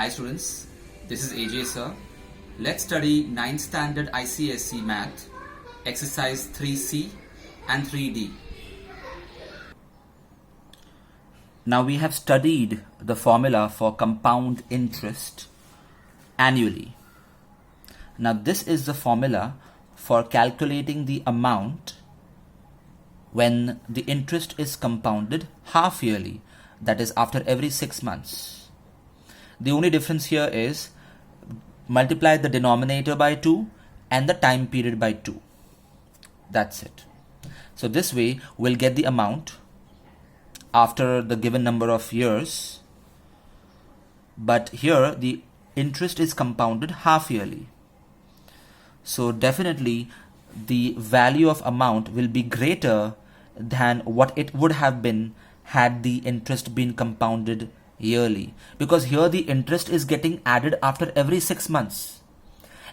Hi students, this is AJ sir. Let's study 9th standard ICSE Math, exercise 3C and 3D. Now we have studied the formula for compound interest annually. Now this is the formula for calculating the amount when the interest is compounded half yearly, that is after every 6 months. The only difference here is multiply the denominator by 2 and the time period by 2. That's it. So this way we'll get the amount after the given number of years, but here the interest is compounded half yearly. So definitely the value of amount will be greater than what it would have been had the interest been compounded yearly, because here the interest is getting added after every 6 months,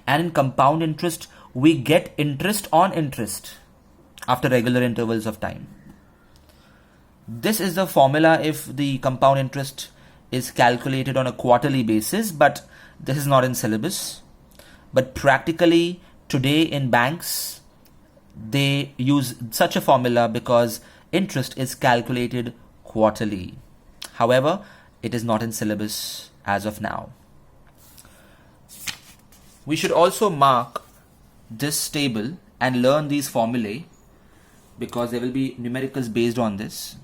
and in compound interest we get interest on interest after regular intervals of time. This is the formula if the compound interest is calculated on a quarterly basis, but this is not in syllabus. But practically today in banks they use such a formula because interest is calculated quarterly. However, it is not in syllabus as of now. We should also mark this table and learn these formulae because there will be numericals based on this.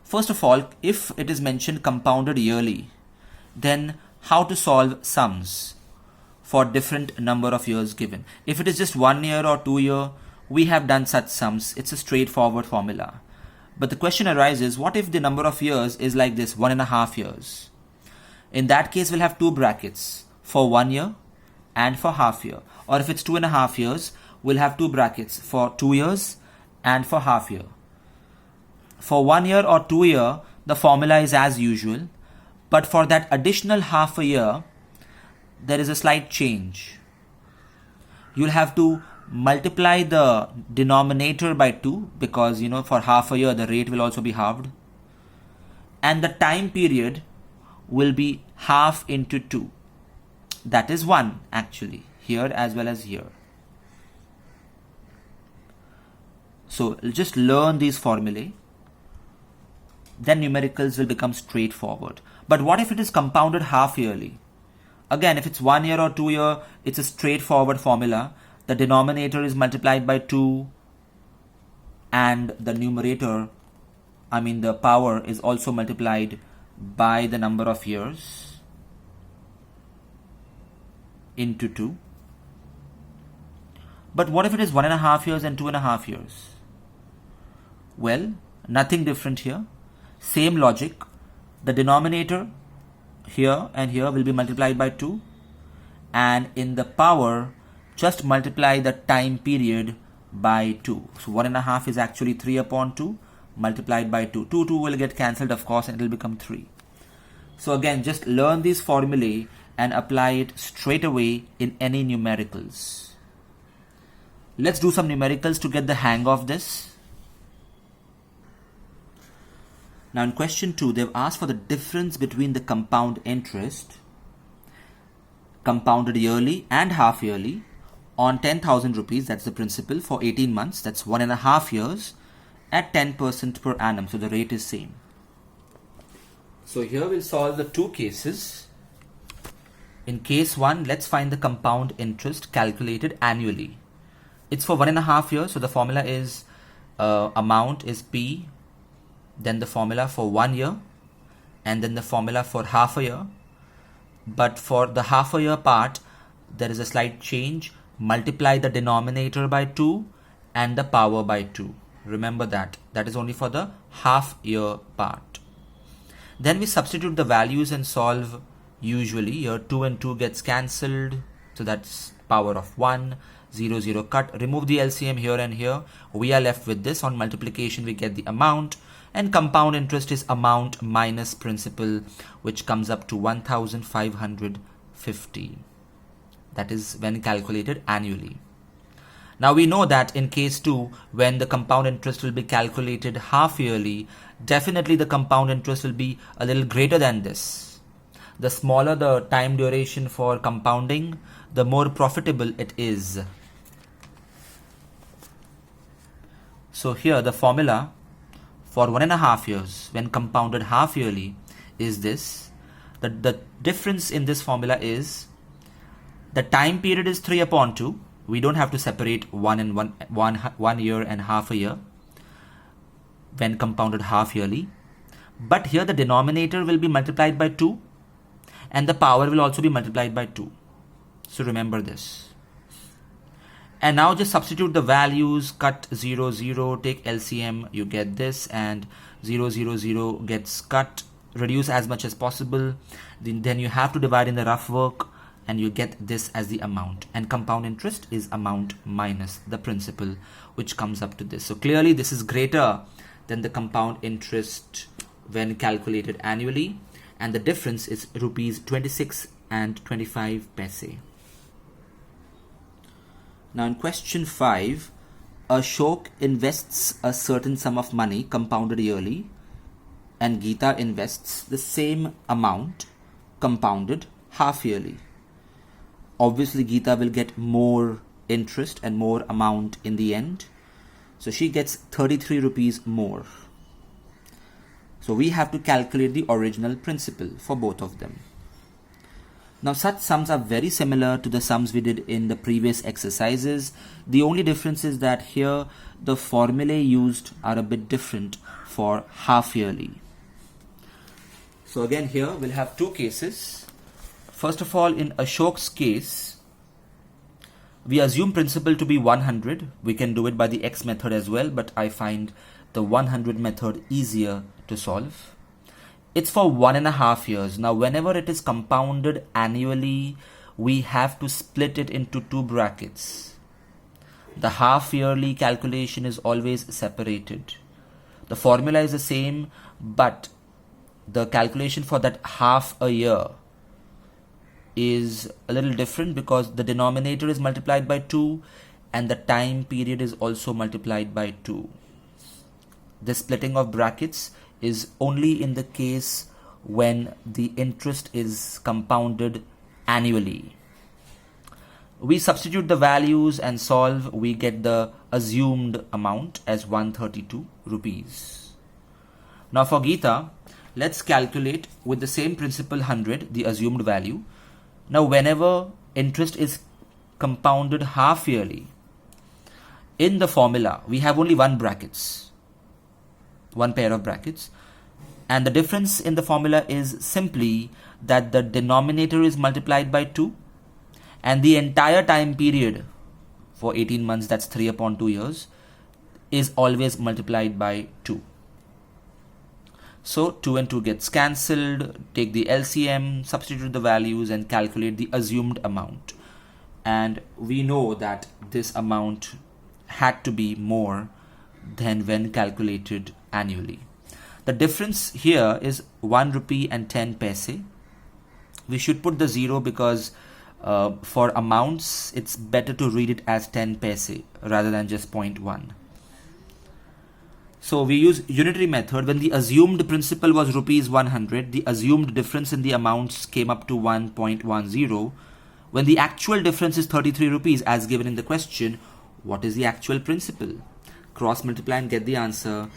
First of all, if it is mentioned compounded yearly, then how to solve sums for different number of years given. If it is just 1 year or 2 year, we have done such sums. It's a straightforward formula. But the question arises, what if the number of years is like this, 1.5 years? In that case, we'll have two brackets for 1 year and for half year. Or if it's 2.5 years, we'll have two brackets for 2 years and for half year. For 1 year or 2 year, the formula is as usual. But for that additional half a year, there is a slight change. You'll have to multiply the denominator by 2 because for half a year the rate will also be halved, and the time period will be half into 2, that is 1 actually, here as well as here. So just learn these formulae, then numericals will become straightforward. But what if it is compounded half yearly? Again, if it's 1 year or 2 year, it's a straightforward formula. The denominator is multiplied by 2 and the numerator, the power is also multiplied by the number of years into 2. But what if it is 1.5 years and 2.5 years? Well, nothing different here. Same logic. The denominator here and here will be multiplied by 2, and in the power just multiply the time period by 2. So 1.5 is actually 3 upon 2 multiplied by 2. 2 will get cancelled, of course, and it will become 3. So again, just learn these formulae and apply it straight away in any numericals. Let's do some numericals to get the hang of this. Now in question 2, they've asked for the difference between the compound interest compounded yearly and half yearly on 10,000 rupees, that's the principal, for 18 months, that's 1.5 years, at 10% per annum, so the rate is same. So here we'll solve the two cases. In case 1, let's find the compound interest calculated annually. It's for 1.5 years, so the formula is amount is P, then the formula for 1 year, and then the formula for half a year. But for the half a year part, there is a slight change. Multiply the denominator by 2 and the power by 2. Remember that. That is only for the half year part. Then we substitute the values and solve usually. Here 2 and 2 gets cancelled. So that's power of 1. 0, 0 cut. Remove the LCM here and here. We are left with this. On multiplication we get the amount. And compound interest is amount minus principal, which comes up to 1,550. That is when calculated annually. Now we know that in case 2, when the compound interest will be calculated half yearly, definitely the compound interest will be a little greater than this. The smaller the time duration for compounding, the more profitable it is. So here the formula for 1.5 years when compounded half yearly is this. The difference in this formula is the time period is 3/2. We don't have to separate 1 year and half a year when compounded half yearly. But here the denominator will be multiplied by 2 and the power will also be multiplied by 2. So remember this. And now just substitute the values, cut 0, 0, take LCM, you get this, and 0, 0, 0 gets cut, reduce as much as possible. Then you have to divide in the rough work and you get this as the amount. And compound interest is amount minus the principal, which comes up to this. So clearly this is greater than the compound interest when calculated annually. And the difference is rupees 26 and 25 paise. Now in question 5, Ashok invests a certain sum of money compounded yearly and Geeta invests the same amount compounded half yearly. Obviously Geeta will get more interest and more amount in the end. So she gets 33 rupees more. So we have to calculate the original principal for both of them. Now such sums are very similar to the sums we did in the previous exercises. The only difference is that here the formulae used are a bit different for half yearly. So again here we'll have two cases. First of all, in Ashok's case, we assume principal to be 100. We can do it by the X method as well, but I find the 100 method easier to solve. It's for 1.5 years. Now, whenever it is compounded annually, we have to split it into two brackets. The half yearly calculation is always separated. The formula is the same, but the calculation for that half a year is a little different because the denominator is multiplied by 2 and the time period is also multiplied by 2. The splitting of brackets is only in the case when the interest is compounded annually. We substitute the values and solve. We get the assumed amount as 132 rupees. Now for Geeta, let's calculate with the same principal 100, the assumed value. Now whenever interest is compounded half yearly, in the formula we have only one pair of brackets, and the difference in the formula is simply that the denominator is multiplied by 2 and the entire time period for 18 months, that's 3/2 years, is always multiplied by 2. So 2 and 2 gets cancelled, take the LCM, substitute the values and calculate the assumed amount. And we know that this amount had to be more than when calculated annually. The difference here is 1 rupee and 10 paise. We should put the 0 because for amounts it's better to read it as 10 paise rather than just 0.1. So we use unitary method. When the assumed principal was rupees 100, the assumed difference in the amounts came up to 1.10. When the actual difference is 33 rupees as given in the question, what is the actual principal? Cross multiply and get the answer.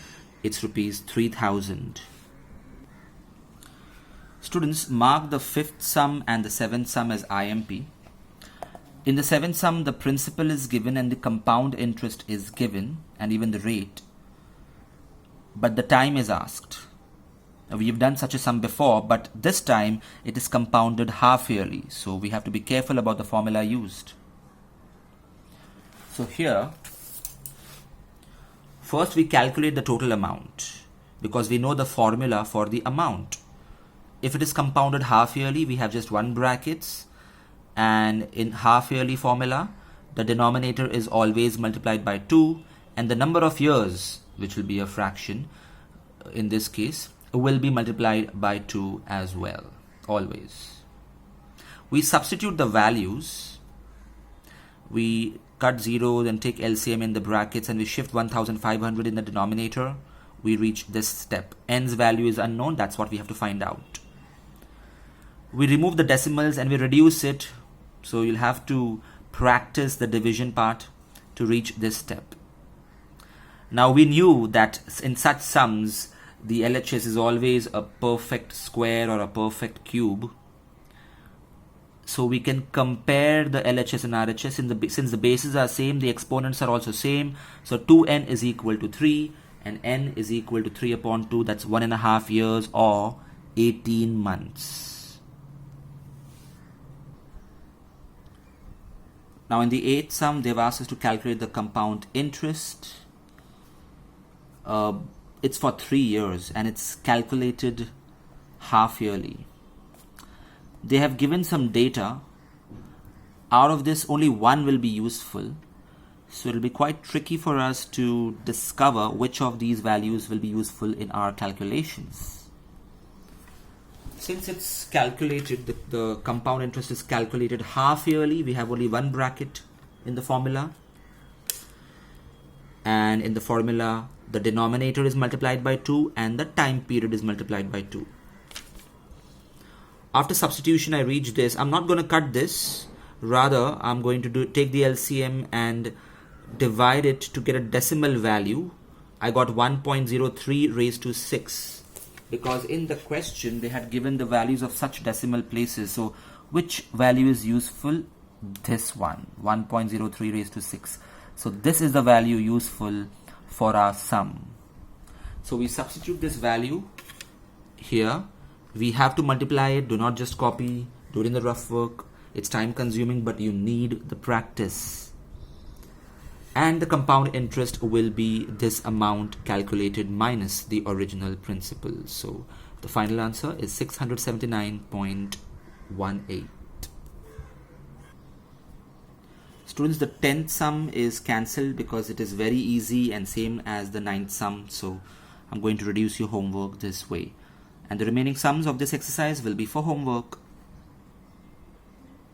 It's rupees 3000. Students, mark the 5th sum and the 7th sum as IMP. In the 7th sum, the principal is given and the compound interest is given and even the rate. But the time is asked. Now, we've done such a sum before, but this time it is compounded half yearly. So we have to be careful about the formula used. So here, first we calculate the total amount because we know the formula for the amount. If it is compounded half yearly, we have just one brackets, and in half yearly formula, the denominator is always multiplied by 2 and the number of years, which will be a fraction in this case, will be multiplied by 2 as well, always. We substitute the values. We cut 0, then take LCM in the brackets and we shift 1500 in the denominator. We reach this step. N's value is unknown, that's what we have to find out. we remove the decimals and we reduce it. So you'll have to practice the division part to reach this step. Now we knew that in such sums, the LHS is always a perfect square or a perfect cube. So we can compare the LHS and RHS since the bases are same, the exponents are also same. So 2n is equal to 3 and n is equal to 3 upon 2. That's 1.5 years or 18 months. Now in the 8th sum, they've asked us to calculate the compound interest. It's for 3 years and it's calculated half yearly. They have given some data. Out of this, only one will be useful. So it'll be quite tricky for us to discover which of these values will be useful in our calculations. Since it's calculated, the compound interest is calculated half yearly, we have only one bracket in the formula. And in the formula, the denominator is multiplied by 2 and the time period is multiplied by 2. After substitution, I reach this. I'm not going to cut this. Rather, I'm going to take the LCM and divide it to get a decimal value. I got 1.03 raised to 6 because in the question they had given the values of such decimal places. So which value is useful? This one, 1.03 raised to 6. So this is the value useful for our sum. So we substitute this value here. We have to multiply it. Do not just copy. Do it in the rough work. It's time consuming, but you need the practice. And the compound interest will be this amount calculated minus the original principal. So the final answer is 679.18. Students, the 10th sum is cancelled because it is very easy and same as the 9th sum. So I'm going to reduce your homework this way. And the remaining sums of this exercise will be for homework.